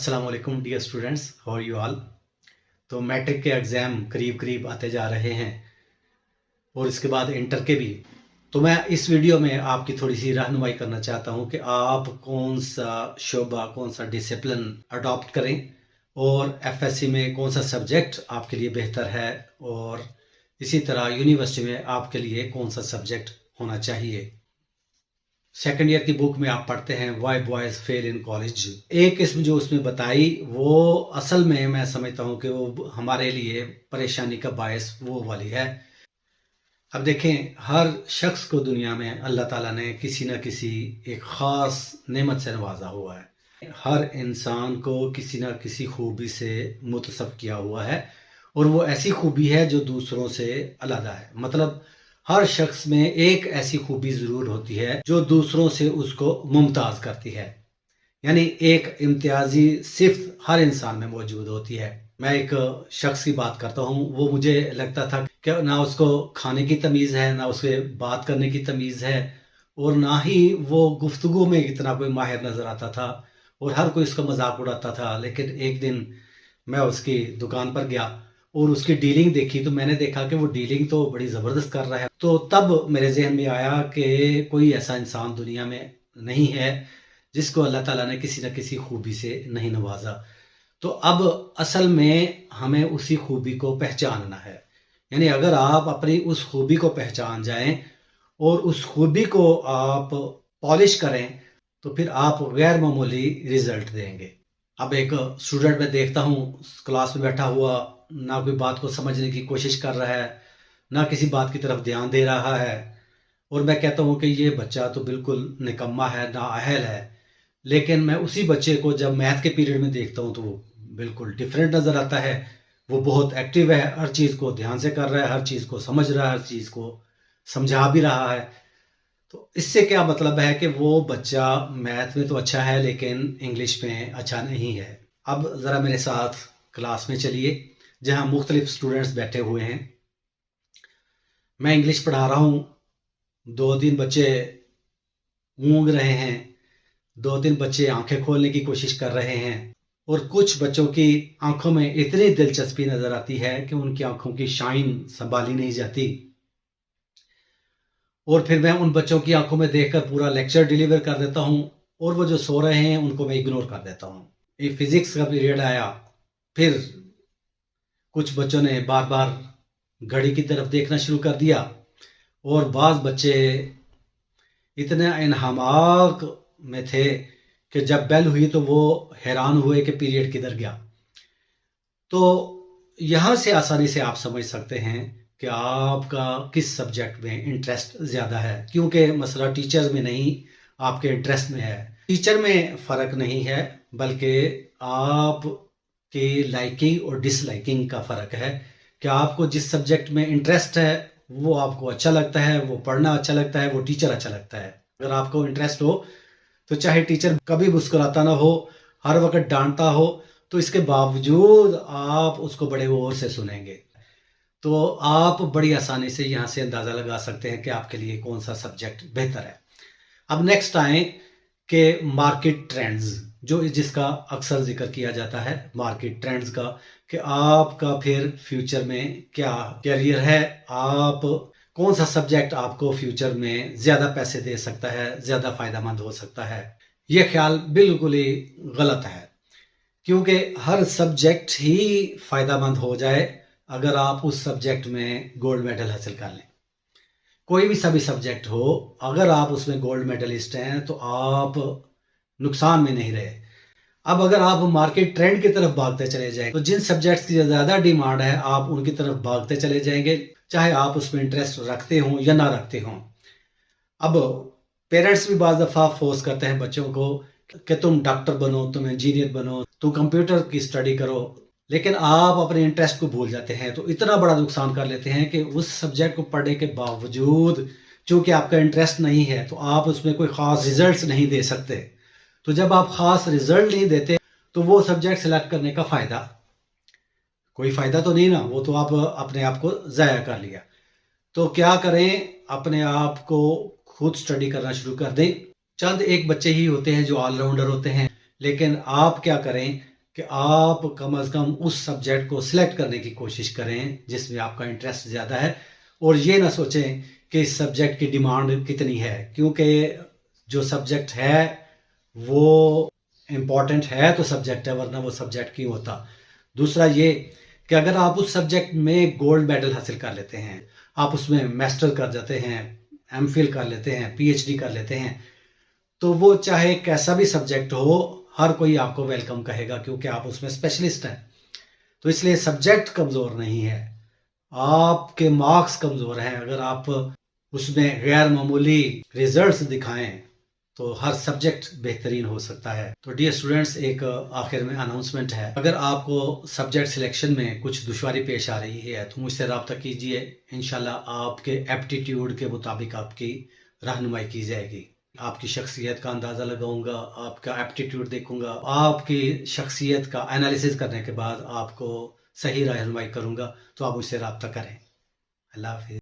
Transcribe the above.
अस्सलाम वालेकुम dear students, how are you all. तो मैट्रिक के एग्ज़ाम करीब करीब आते जा रहे हैं और इसके बाद इंटर के भी। तो मैं इस वीडियो में आपकी थोड़ी सी रहनुमाई करना चाहता हूं कि आप कौन सा शोबा, कौन सा डिसिप्लिन अडॉप्ट करें और एफएससी में कौन सा सब्जेक्ट आपके लिए बेहतर है, और इसी तरह यूनिवर्सिटी में आपके लिए कौन सा सब्जेक्ट होना चाहिए। सेकेंड ईयर की बुक में आप पढ़ते हैं why boys fail in college. एक किस्म जो उसमें बताई वो असल में मैं समझता हूँ कि वो हमारे लिए परेशानी का बायस वो वाली है। अब देखें, हर शख्स को दुनिया में अल्लाह ताला ने किसी न किसी एक ख़ास नेमत से नवाजा हुआ है। हर इंसान को किसी न किसी खूबी से मुतसफ़ किया हुआ है और वो ऐसी खूबी है जो दूसरों से अलग है। मतलब हर शख्स में एक ऐसी खूबी ज़रूर होती है जो दूसरों से उसको मुमताज़ करती है, यानी एक इम्तियाजी सिर्फ हर इंसान में मौजूद होती है। मैं एक शख्स की बात करता हूँ, वो मुझे लगता था कि ना उसको खाने की तमीज़ है, ना उसे बात करने की तमीज़ है, और ना ही वो गुफ्तगू में इतना कोई माहिर नज़र आता था, और हर कोई उसका मजाक उड़ाता था। लेकिन एक दिन मैं उसकी दुकान पर गया और उसकी डीलिंग देखी तो मैंने देखा कि वो डीलिंग तो बड़ी ज़बरदस्त कर रहा है। तो तब मेरे जहन में आया कि कोई ऐसा इंसान दुनिया में नहीं है जिसको अल्लाह ताला ने किसी न किसी खूबी से नहीं नवाजा। तो अब असल में हमें उसी खूबी को पहचानना है। यानी अगर आप अपनी उस खूबी को पहचान जाएं और उस खूबी को आप पॉलिश करें तो फिर आप गैर मामूली रिजल्ट देंगे। अब एक स्टूडेंट मैं देखता हूँ क्लास में बैठा हुआ, ना कोई बात को समझने की कोशिश कर रहा है, ना किसी बात की तरफ ध्यान दे रहा है, और मैं कहता हूँ कि ये बच्चा तो बिल्कुल निकम्मा है, नाअहल है। लेकिन मैं उसी बच्चे को जब मैथ के पीरियड में देखता हूँ तो वो बिल्कुल डिफरेंट नज़र आता है। वो बहुत एक्टिव है, हर चीज़ को ध्यान से कर रहा है, हर चीज़ को समझ रहा है, हर चीज़ को समझा भी रहा है। तो इससे क्या मतलब है कि वो बच्चा मैथ में तो अच्छा है लेकिन इंग्लिश में अच्छा नहीं है। अब ज़रा मेरे साथ क्लास में चलिए जहाँ मुख्तलिफ स्टूडेंट्स बैठे हुए हैं। मैं इंग्लिश पढ़ा रहा हूँ, 2-3 बच्चे ऊँग रहे हैं, 2-3 बच्चे आंखें खोलने की कोशिश कर रहे हैं, और कुछ बच्चों की आंखों में इतनी दिलचस्पी नजर आती है कि उनकी आंखों की शाइन संभाली नहीं जाती। और फिर मैं उन बच्चों की आंखों में देखकर पूरा लेक्चर डिलीवर कर देता हूँ, और वो जो सो रहे हैं उनको मैं इग्नोर कर देता हूँ। ये फिजिक्स का पीरियड आया, फिर कुछ बच्चों ने बार बार घड़ी की तरफ देखना शुरू कर दिया, और बाज़ बच्चे इतने इन्हमाक में थे कि जब बेल हुई तो वो हैरान हुए कि पीरियड किधर गया। तो यहाँ से आसानी से आप समझ सकते हैं कि आपका किस सब्जेक्ट में इंटरेस्ट ज़्यादा है, क्योंकि मसला टीचर में नहीं, आपके इंटरेस्ट में है। टीचर में फ़र्क नहीं है, बल्कि आपके लाइकिंग और डिसलाइकिंग का फ़र्क है कि आपको जिस सब्जेक्ट में इंटरेस्ट है वो आपको अच्छा लगता है, वो पढ़ना अच्छा लगता है, वो टीचर अच्छा लगता है। अगर आपको इंटरेस्ट हो तो चाहे टीचर कभी मुस्कुराता ना हो, हर वक्त डांटता हो, तो इसके बावजूद आप उसको बड़े गौर से सुनेंगे। तो आप बड़ी आसानी से यहाँ से अंदाज़ा लगा सकते हैं कि आपके लिए कौन सा सब्जेक्ट बेहतर है। अब नेक्स्ट आए कि मार्केट ट्रेंड्स, जो जिसका अक्सर जिक्र किया जाता है, मार्केट ट्रेंड्स का, कि आपका फिर फ्यूचर में क्या कैरियर है, आप कौन सा सब्जेक्ट आपको फ्यूचर में ज़्यादा पैसे दे सकता है, ज़्यादा फ़ायदेमंद हो सकता है। ये ख्याल बिल्कुल ही गलत है, क्योंकि हर सब्जेक्ट ही फ़ायदेमंद हो जाए अगर आप उस सब्जेक्ट में गोल्ड मेडल हासिल कर लें। कोई भी सभी सब्जेक्ट हो, अगर आप उसमें गोल्ड मेडलिस्ट हैं तो आप नुकसान में नहीं रहे। अब अगर आप मार्केट ट्रेंड की तरफ भागते चले जाएं तो जिन सब्जेक्ट्स की ज़्यादा डिमांड है आप उनकी तरफ भागते चले जाएंगे, चाहे आप उसमें इंटरेस्ट रखते हों या ना रखते हों। अब पेरेंट्स भी बाज़ दफ़ा फोर्स करते हैं बच्चों को कि तुम डॉक्टर बनो, तुम इंजीनियर बनो, तुम कंप्यूटर की स्टडी करो, लेकिन आप अपने इंटरेस्ट को भूल जाते हैं। तो इतना बड़ा नुकसान कर लेते हैं कि उस सब्जेक्ट को पढ़ने के बावजूद चूंकि आपका इंटरेस्ट नहीं है तो आप उसमें कोई ख़ास रिजल्ट्स नहीं दे सकते। तो जब आप ख़ास रिजल्ट नहीं देते तो वो सब्जेक्ट सेलेक्ट करने का फ़ायदा, कोई फ़ायदा तो नहीं ना, वो तो आप अपने आप को ज़ाया कर लिया। तो क्या करें, अपने आप को खुद स्टडी करना शुरू कर दें। चंद एक बच्चे ही होते हैं जो ऑलराउंडर होते हैं, लेकिन आप क्या करें, कि आप कम से कम उस सब्जेक्ट को सिलेक्ट करने की कोशिश करें जिसमें आपका इंटरेस्ट ज़्यादा है, और ये ना सोचें कि इस सब्जेक्ट की डिमांड कितनी है, क्योंकि जो सब्जेक्ट है वो इम्पॉर्टेंट है तो सब्जेक्ट है, वरना वो सब्जेक्ट क्यों होता। दूसरा ये कि अगर आप उस सब्जेक्ट में गोल्ड मेडल हासिल कर लेते हैं, आप उसमें मास्टर कर जाते हैं, एमफिल कर लेते हैं, पीएचडी कर लेते हैं, तो वो चाहे कैसा भी सब्जेक्ट हो, हर कोई आपको वेलकम कहेगा क्योंकि आप उसमें स्पेशलिस्ट हैं। तो इसलिए सब्जेक्ट कमज़ोर नहीं है, आपके मार्क्स कमज़ोर हैं। अगर आप उसमें गैर मामूली रिजल्ट्स दिखाएं तो हर सब्जेक्ट बेहतरीन हो सकता है। तो डियर स्टूडेंट्स, एक आखिर में अनाउंसमेंट है, अगर आपको सब्जेक्ट सिलेक्शन में कुछ दुश्वारी पेश आ रही है तो मुझसे रब्ता कीजिए। इंशाल्लाह आपके एप्टीट्यूड के मुताबिक आपकी रहनुमाई की जाएगी। आपकी शख्सियत का अंदाज़ा लगाऊंगा, आपका एप्टीट्यूड देखूंगा, आपकी शख्सियत का एनालिसिस करने के बाद आपको सही रहनुमाई करूंगा। तो आप मुझसे रब्ता करें। अल्लाह हाफिज़।